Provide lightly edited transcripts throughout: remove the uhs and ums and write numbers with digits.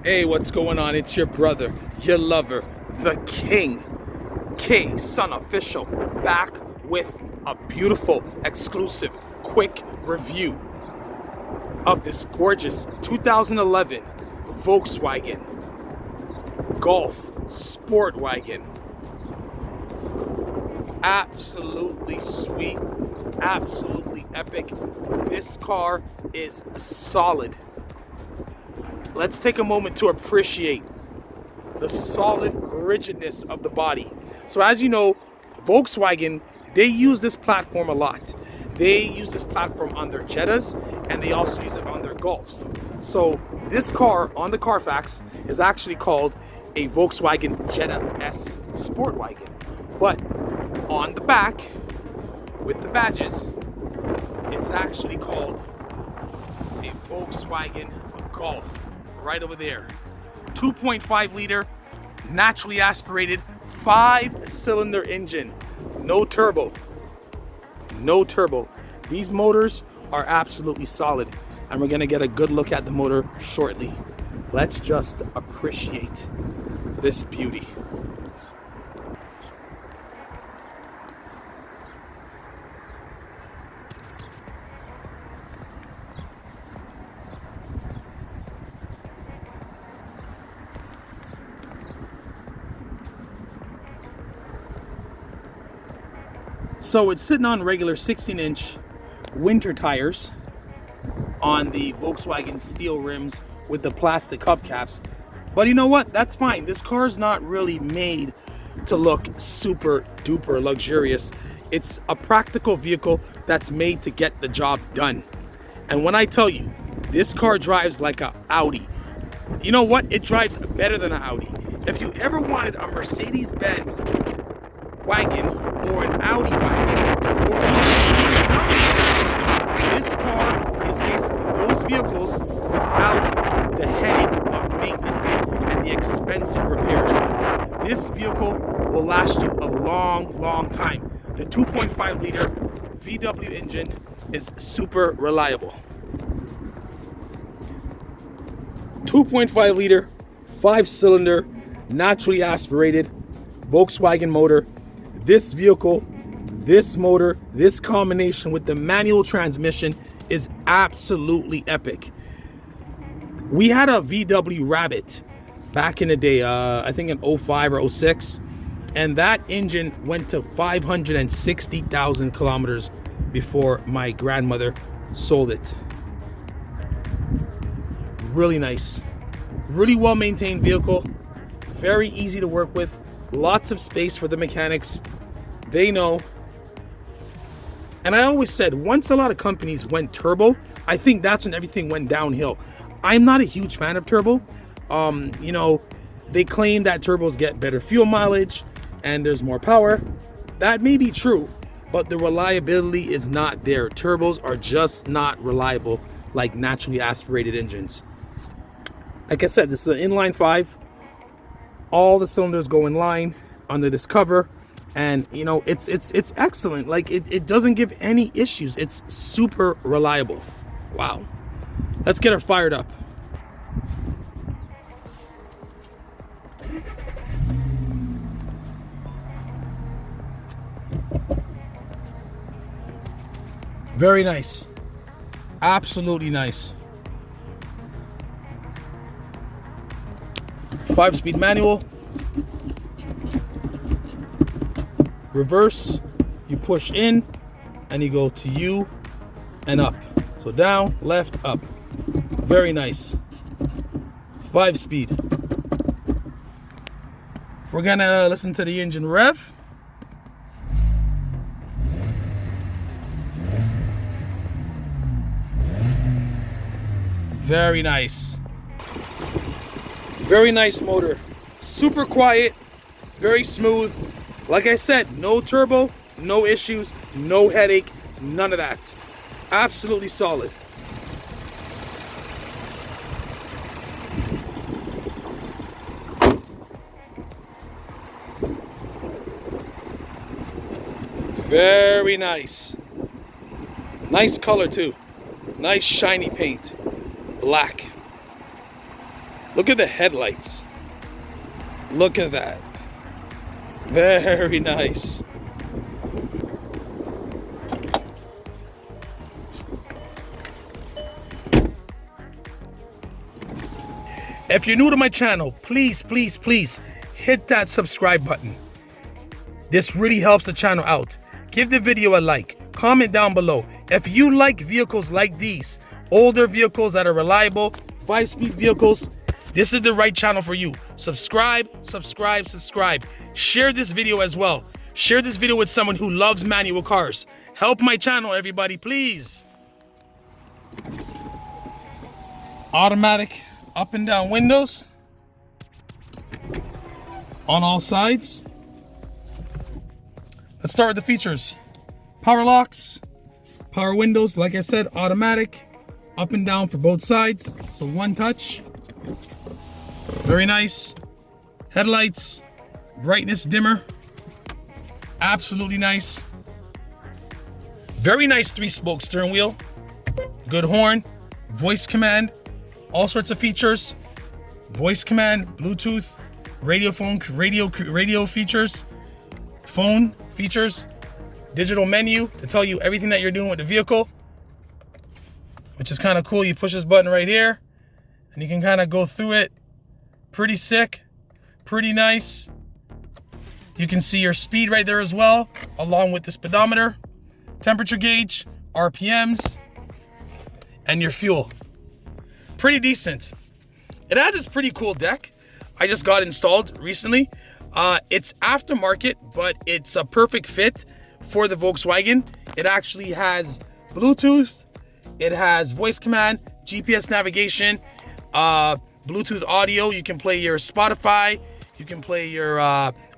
Hey, what's going on? It's your brother, your lover, the King, K Son Official, back with a beautiful, exclusive, quick review of this gorgeous 2011 Volkswagen Golf SportWagen. Absolutely sweet, absolutely epic. This car is solid. Let's take a moment to appreciate the solid rigidness of the body. So as you know, Volkswagen, they use this platform a lot. They use this platform on their Jettas and they also use it on their Golfs. So this car on the Carfax is actually called a Volkswagen Jetta S SportWagen. But on the back, with the badges, it's actually called a Volkswagen Golf. Right over there. 2.5 liter, naturally aspirated, 5-cylinder engine. No turbo. No turbo. These motors are absolutely solid. And we're gonna get a good look at the motor shortly. Let's just appreciate this beauty. So it's sitting on regular 16-inch winter tires on the Volkswagen steel rims with the plastic hubcaps. But you know what? That's fine. This car's not really made to look super duper luxurious. It's a practical vehicle that's made to get the job done. And when I tell you, this car drives like an Audi. You know what? It drives better than an Audi. If you ever wanted a Mercedes-Benz wagon or an Audi wagon or this car is basically those vehicles without the headache of maintenance and the expensive repairs. This vehicle will last you a long time. The 2.5 liter VW engine is super reliable. 2.5 liter 5-cylinder naturally aspirated Volkswagen motor. This vehicle, this motor, this combination with the manual transmission is absolutely epic. We had a VW Rabbit back in the day, I think in 05 or 06, and that engine went to 560,000 kilometers before my grandmother sold it. Really nice, really well maintained vehicle, very easy to work with, lots of space for the mechanics. They know. And I always said, once a lot of companies went turbo, I think that's when everything went downhill. I'm not a huge fan of turbo. You know, they claim that turbos get better fuel mileage and there's more power. That may be true, but the reliability is not there. Turbos are just not reliable like naturally aspirated engines. Like I said, this is an inline 5. All the cylinders go in line under this cover. And you know, it's excellent. Like it doesn't give any issues. It's super reliable. Wow. Let's get her fired up. Very nice. Absolutely nice. 5-speed manual. Reverse, you push in and you go to U and up. So down, left, up. Very nice. 5-speed. We're gonna listen to the engine rev. Very nice. Very nice motor. Super quiet, very smooth. Like I said, no turbo, no issues, no headache, none of that. Absolutely solid. Very nice. Nice color too. Nice shiny paint. Black. Look at the headlights. Look at that. Very nice. If you're new to my channel, please hit that subscribe button. This really helps the channel out. Give the video a like, comment down below. If you like vehicles like these, older vehicles that are reliable, 5-speed vehicles, this is the right channel for you. Subscribe. Share this video as well. Share this video with someone who loves manual cars. Help my channel, everybody, please. Automatic up and down windows on all sides. Let's start with the features. Power locks, power windows, like I said, automatic, up and down for both sides, so one touch. Very nice. Headlights, brightness dimmer, absolutely nice. Very nice 3-spoke steering wheel, good horn, voice command, all sorts of features, voice command, Bluetooth, radio features, phone features, digital menu to tell you everything that you're doing with the vehicle, which is kind of cool. You push this button right here and you can kind of go through it. Pretty sick, pretty nice. You can see your speed right there as well, along with the speedometer, temperature gauge, RPMs, and your fuel. Pretty decent. It has this pretty cool deck. I just got installed recently. It's aftermarket, but it's a perfect fit for the Volkswagen. It actually has Bluetooth, it has voice command, GPS navigation, Bluetooth audio. You can play your Spotify, you can play your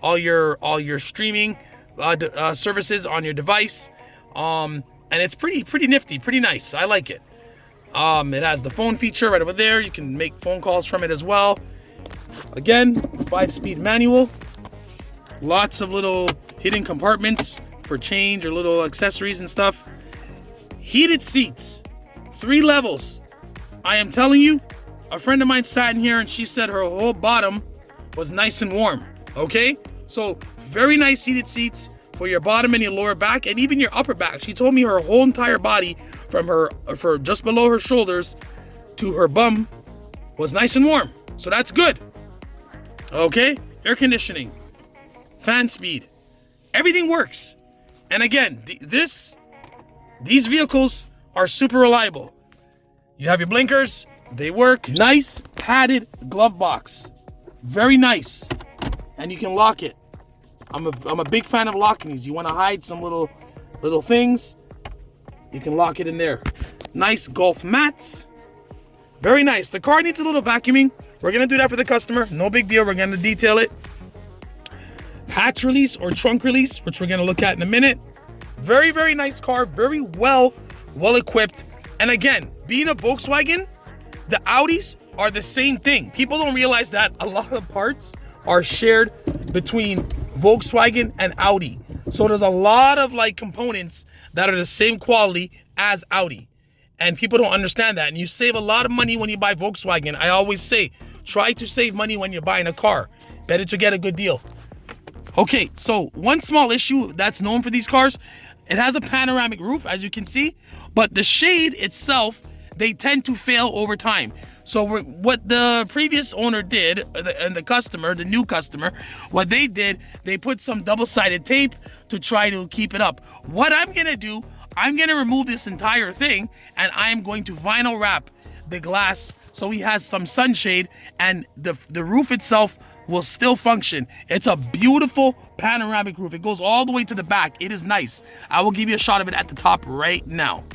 all your streaming services on your device, and it's pretty nifty, pretty nice. I like it. It has the phone feature right over there. You can make phone calls from it as well. Again, 5-speed manual. Lots of little hidden compartments for change or little accessories and stuff. Heated seats, 3 levels. I am telling you, a friend of mine sat in here and she said her whole bottom was nice and warm. Okay, so very nice heated seats for your bottom and your lower back and even your upper back. She told me her whole entire body for just below her shoulders to her bum was nice and warm. So that's good. Okay, air conditioning, fan speed, everything works. And again, these vehicles are super reliable. You have your blinkers, they work. Nice padded glove box, very nice, and you can lock it. I'm a big fan of locking these. You want to hide some little things, you can lock it in there. Nice golf mats, very nice. The car needs a little vacuuming. We're gonna do that for the customer, no big deal. We're gonna detail it. Hatch release or trunk release, which we're gonna look at in a minute. Very nice car, very well equipped. And again, being a Volkswagen, the Audis are the same thing. People don't realize that a lot of parts are shared between Volkswagen and Audi. So there's a lot of like components that are the same quality as Audi. And people don't understand that. And you save a lot of money when you buy Volkswagen. I always say, try to save money when you're buying a car. Better to get a good deal. Okay, so one small issue that's known for these cars, it has a panoramic roof, as you can see, but the shade itself, they tend to fail over time. So what the previous owner did, and the customer, the new customer, what they did, they put some double-sided tape to try to keep it up. What I'm gonna do, I'm gonna remove this entire thing, and I'm going to vinyl wrap the glass so he has some sunshade, and the roof itself will still function. It's a beautiful panoramic roof. It goes all the way to the back. It is nice. I will give you a shot of it at the top right now.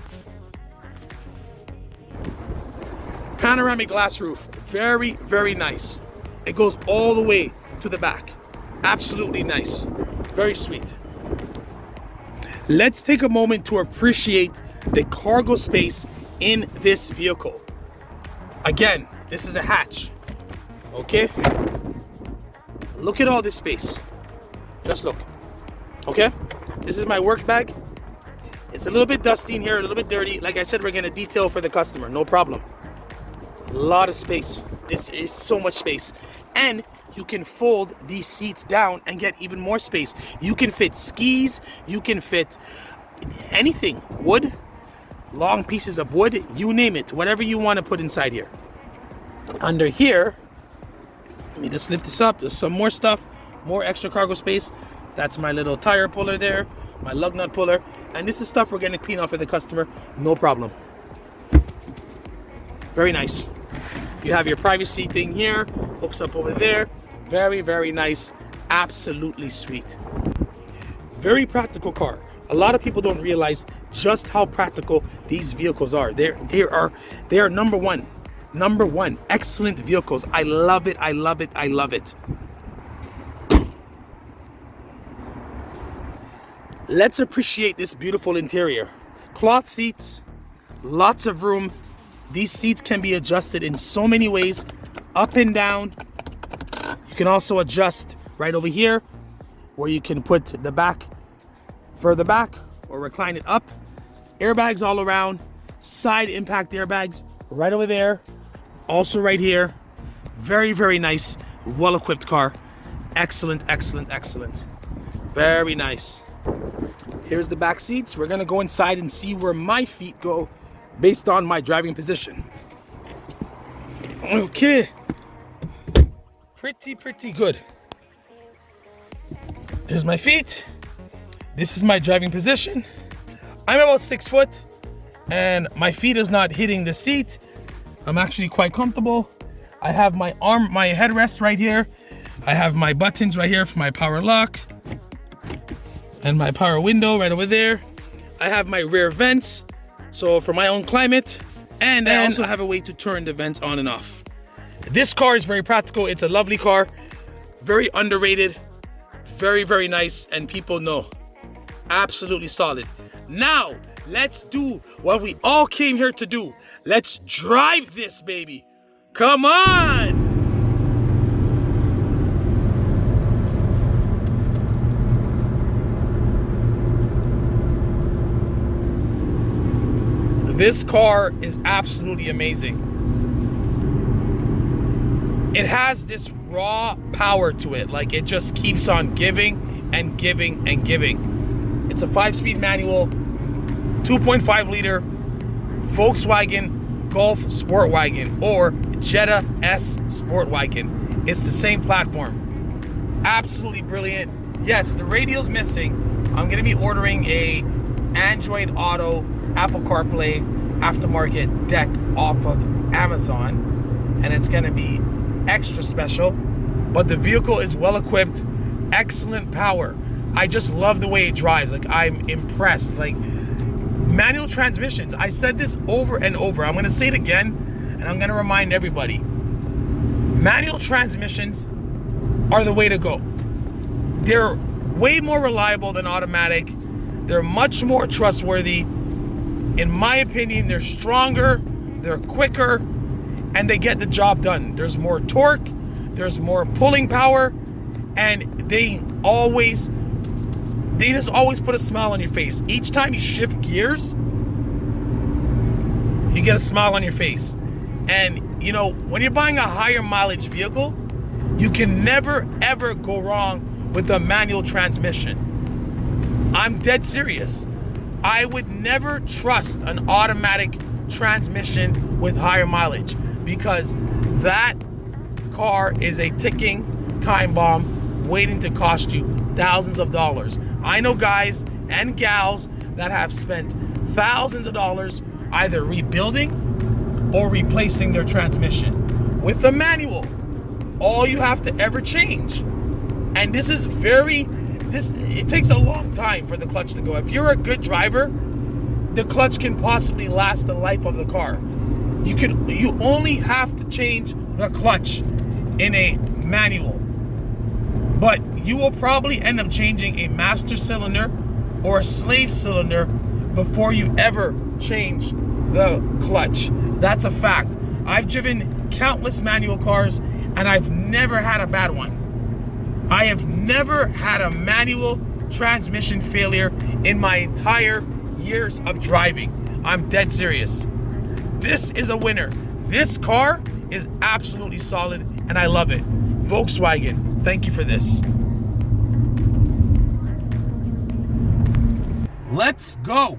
Panoramic glass roof, very nice. It goes all the way to the back. Absolutely nice, very sweet. Let's take a moment to appreciate the cargo space in this vehicle. Again, this is a hatch, okay? Look at all this space, just look, okay? This is my work bag. It's a little bit dusty in here, a little bit dirty. Like I said, we're gonna detail for the customer, no problem. A lot of space. This is so much space. And you can fold these seats down and get even more space. You can fit skis, you can fit anything, wood, long pieces of wood, you name it, whatever you want to put inside here. Under here, let me just lift this up, there's some more stuff, more extra cargo space. That's my little tire puller there, my lug nut puller, and this is stuff we're going to clean off for the customer, no problem. Very nice. You have your privacy thing here, hooks up over there. Very, very nice, absolutely sweet. Very practical car. A lot of people don't realize just how practical these vehicles are. They are number one, excellent vehicles. I love it, I love it, I love it. Let's appreciate this beautiful interior. Cloth seats, lots of room. These seats can be adjusted in so many ways, up and down. You can also adjust right over here where you can put the back further back or recline it up. Airbags all around, side impact airbags right over there, also right here. Very, very nice, well-equipped car. Excellent, excellent, excellent. Very nice. Here's the back seats. We're gonna go inside and see where my feet go based on my driving position. Okay. Pretty good. Here's my feet. This is my driving position. I'm about 6 foot and my feet is not hitting the seat. I'm actually quite comfortable. I have my headrest right here. I have my buttons right here for my power lock and my power window right over there. I have my rear vents, so for my own climate, and I also have a way to turn the vents on and off. This car is very practical. It's a lovely car, very underrated, very, very nice, and people know. Absolutely solid. Now, let's do what we all came here to do. Let's drive this baby. Come on! This car is absolutely amazing. It has this raw power to it, like it just keeps on giving and giving and giving. It's a 5-speed manual, 2.5 liter Volkswagen Golf SportWagen or Jetta S SportWagen. It's the same platform. Absolutely brilliant. Yes, the radio's missing. I'm gonna be ordering a Android Auto Apple CarPlay aftermarket deck off of Amazon, and it's gonna be extra special, but the vehicle is well equipped, excellent power. I just love the way it drives. Like, I'm impressed. Like, manual transmissions, I said this over and over, I'm gonna say it again and I'm gonna remind everybody, manual transmissions are the way to go. They're way more reliable than automatic. They're much more trustworthy. In my opinion, they're stronger, they're quicker, and they get the job done. There's more torque, there's more pulling power, and they just always put a smile on your face. Each time you shift gears, you get a smile on your face. And you know, when you're buying a higher mileage vehicle, you can never ever go wrong with a manual transmission. I'm dead serious. I would never trust an automatic transmission with higher mileage, because that car is a ticking time bomb waiting to cost you thousands of dollars. I know guys and gals that have spent thousands of dollars either rebuilding or replacing their transmission. With the manual, all you have to ever change, and it takes a long time for the clutch to go. If you're a good driver, the clutch can possibly last the life of the car. You only have to change the clutch in a manual, but you will probably end up changing a master cylinder or a slave cylinder before you ever change the clutch. That's a fact. I've driven countless manual cars and I've never had a bad one. I have never had a manual transmission failure in my entire years of driving. I'm dead serious. This is a winner. This car is absolutely solid, and I love it. Volkswagen, thank you for this. Let's go.